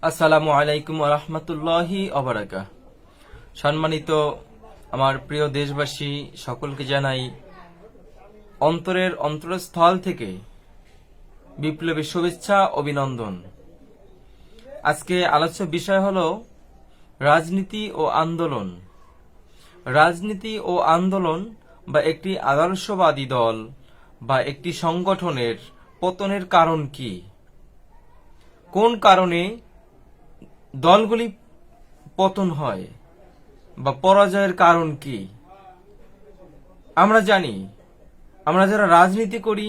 আসসালামু আলাইকুম ওয়া রাহমাতুল্লাহি ওয়া বারাকাতুহু। সম্মানিত আমার প্রিয় দেশবাসী, সকলকে জানাই অন্তরের অন্তরস্থল থেকে বিপ্লবী শুভেচ্ছা, অভিনন্দন। আজকে আলোচ্য বিষয় হলো রাজনীতি ও আন্দোলন। রাজনীতি ও আন্দোলন বা একটি আদর্শবাদী দল বা একটি সংগঠনের পতনের কারণ কি? কোন কারণে দলগুলি পতন হয় বা পরাজয়ের কারণ কি? আমরা জানি, আমরা যারা রাজনীতি করি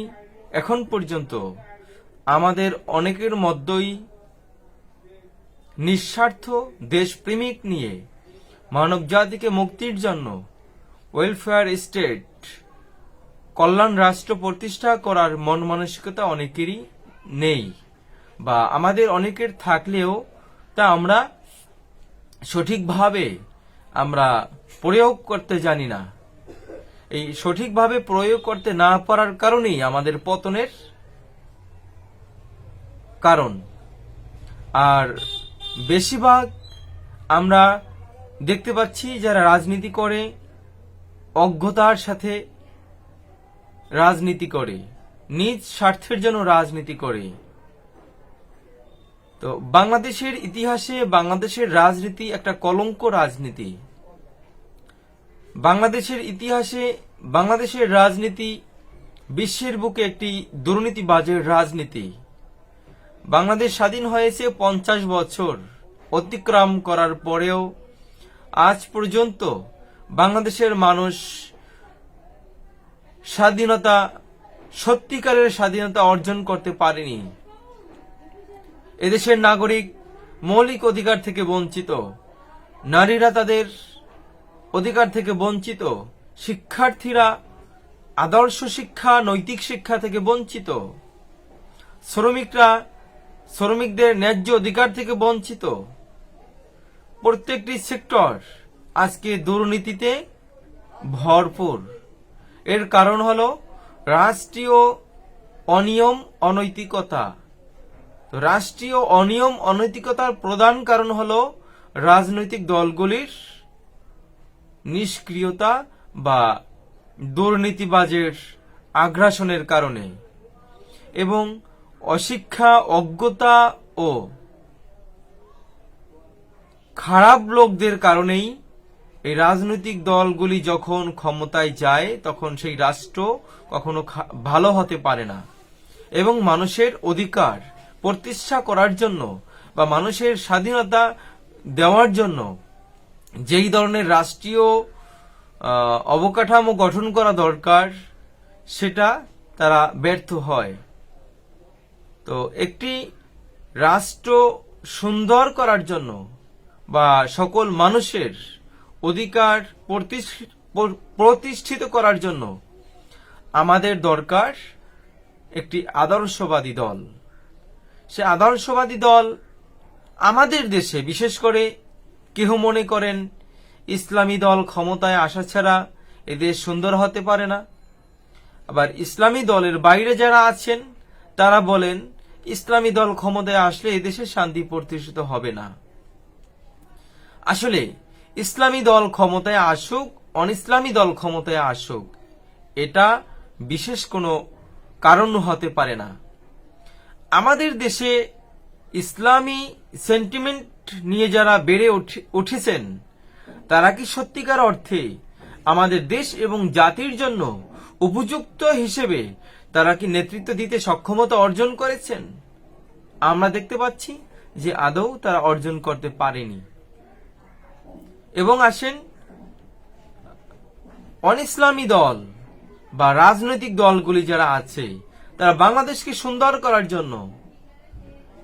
এখন পর্যন্ত আমাদের অনেকের মধ্যেই নিঃস্বার্থ দেশপ্রেমিক নিয়ে মানব জাতিকে মুক্তির জন্য ওয়েলফেয়ার স্টেট, কল্যাণ রাষ্ট্র প্রতিষ্ঠা করার মন মানসিকতা অনেকেরই নেই, বা আমাদের অনেকের থাকলেও তা আমরা সঠিকভাবে প্রয়োগ করতে জানি না। এই সঠিকভাবে প্রয়োগ করতে না পারার কারণেই আমাদের পতনের কারণ। আর বেশিরভাগ আমরা দেখতে পাচ্ছি যারা রাজনীতি করে অজ্ঞতার সাথে রাজনীতি করে, নিজ স্বার্থের জন্য রাজনীতি করে। তো বাংলাদেশের ইতিহাসে বাংলাদেশের রাজনীতি একটা কলঙ্ক রাজনীতি। বাংলাদেশের ইতিহাসে বাংলাদেশের রাজনীতি বিশ্বের বুকে একটি দুর্নীতিবাজের রাজনীতি। বাংলাদেশ স্বাধীন হয়েছে 50 বছর অতিক্রম করার পরেও আজ পর্যন্ত বাংলাদেশের মানুষ সত্যিকারের স্বাধীনতা অর্জন করতে পারেনি। এদেশের নাগরিক মৌলিক অধিকার থেকে বঞ্চিত, নারীরা তাদের অধিকার থেকে বঞ্চিত, শিক্ষার্থীরা আদর্শ শিক্ষা, নৈতিক শিক্ষা থেকে বঞ্চিত, শ্রমিকদের ন্যায্য অধিকার থেকে বঞ্চিত। প্রত্যেকটি সেক্টর আজকে দুর্নীতিতে ভরপুর। এর কারণ হলো রাষ্ট্রীয় অনিয়ম, অনৈতিকতা। রাষ্ট্রীয় অনিয়ম, অনৈতিকতার প্রধান কারণ হলো রাজনৈতিক দলগুলির নিষ্ক্রিয়তা বা দুর্নীতিবাজের আগ্রাসনের কারণে, এবং অশিক্ষা, অজ্ঞতা ও খারাপ লোকদের কারণেই এই রাজনৈতিক দলগুলি যখন ক্ষমতায় যায় তখন সেই রাষ্ট্র কখনো ভালো হতে পারে না। এবং মানুষের অধিকার প্রতিষ্ঠা করার জন্য বা মানুষের স্বাধীনতা দেওয়ার জন্য যেই ধরনের রাষ্ট্রীয় অবকাঠামো গঠন করা দরকার সেটা তারা ব্যর্থ হয়। তো একটি রাষ্ট্র সুন্দর করার জন্য বা সকল মানুষের অধিকার প্রতিষ্ঠিত করার জন্য আমাদের দরকার একটি আদর্শবাদী দল। সে আদর্শবাদী দল আমাদের দেশে বিশেষ করে কেহ মনে করেন ইসলামী দল ক্ষমতায় আসা ছাড়া এদেশ সুন্দর হতে পারে না। আবার ইসলামী দলের বাইরে যারা আছেন তারা বলেন ইসলামী দল ক্ষমতায় আসলে এদেশে শান্তি প্রতিষ্ঠিত হবে না। আসলে ইসলামী দল ক্ষমতায় আসুক, অনিসলামী দল ক্ষমতায় আসুক, এটা বিশেষ কোনো কারণ হতে পারে না। আমাদের দেশে ইসলামী সেন্টিমেন্ট নিয়ে যারা বেড়ে উঠেছেন তারা কি সত্যিকার অর্থে আমাদের দেশ এবং জাতির জন্য উপযুক্ত হিসেবে তারা কি নেতৃত্ব দিতে সক্ষমতা অর্জন করেছেন? আমরা দেখতে পাচ্ছি যে আদৌ তারা অর্জন করতে পারেনি। এবং আসেন, অনিসলামী দল বা রাজনৈতিক দলগুলি যারা আছে তারা বাংলাদেশকে সুন্দর করার জন্য,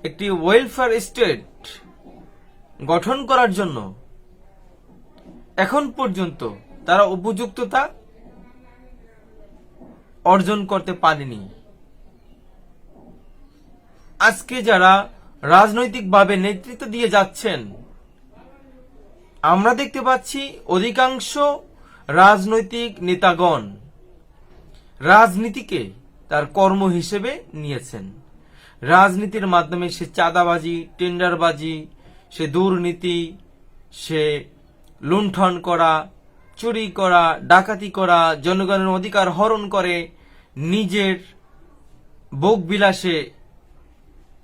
একটি ওয়েলফেয়ার স্টেট গঠন করার জন্য এখন পর্যন্ত তারা উপযুক্ততা অর্জন করতে পারেনি। আজকে যারা রাজনৈতিকভাবে নেতৃত্ব দিয়ে যাচ্ছেন আমরা দেখতে পাচ্ছি অধিকাংশ রাজনৈতিক নেতাগণ রাজনীতিকে তার কর্ম হিসেবে নিয়েছেন। রাজনীতির মাধ্যমে সে চাঁদাবাজি, টেন্ডারবাজি, সে দুর্নীতি, সে লুণ্ঠন করা, চুরি করা, ডাকাতি করা, জনগণের অধিকার হরণ করে নিজের ভোগ বিলাসে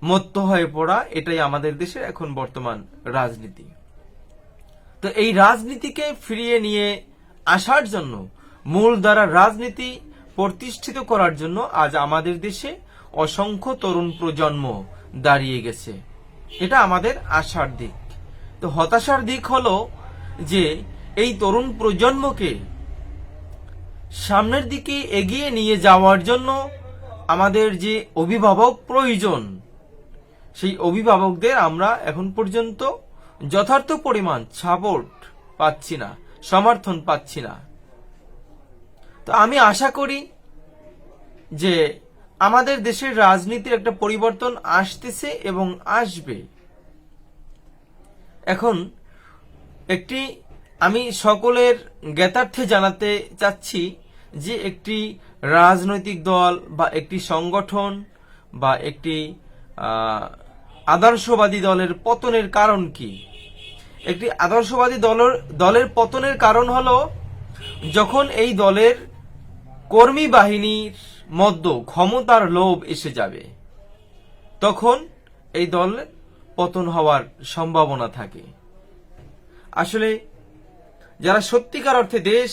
মত্ত হয়ে পড়া, এটাই আমাদের দেশের এখন বর্তমান রাজনীতি। তো এই রাজনীতিকে ফিরিয়ে নিয়ে আসার জন্য, মূলধারা রাজনীতি প্রতিষ্ঠিত করার জন্য আজ আমাদের দেশে অসংখ্য তরুণ প্রজন্ম দাঁড়িয়ে গেছে। এটা আমাদের আশার দিক। তো হতাশার দিক হলো যে এই তরুণ প্রজন্মকে সামনের দিকে এগিয়ে নিয়ে যাওয়ার জন্য আমাদের যে অভিভাবক প্রয়োজন, সেই অভিভাবকদের আমরা এখন পর্যন্ত যথার্থ পরিমাণ সাপোর্ট পাচ্ছি না, সমর্থন পাচ্ছি না। তো আমি আশা করি যে আমাদের দেশের রাজনীতির একটা পরিবর্তন আসতেছে এবং আসবে। এখন একটি আমি সকলের জ্ঞাতার্থে জানাতে চাচ্ছি যে একটি রাজনৈতিক দল বা একটি সংগঠন বা একটি আদর্শবাদী দলের পতনের কারণ কি? একটি আদর্শবাদী দলের পতনের কারণ হলো যখন এই দলের কর্মী বাহিনীর মধ্যে ক্ষমতার লোভ এসে যাবে, তখন এই দলের পতন হওয়ার সম্ভাবনা থাকে। আসলে যারা সত্যিকার অর্থে দেশ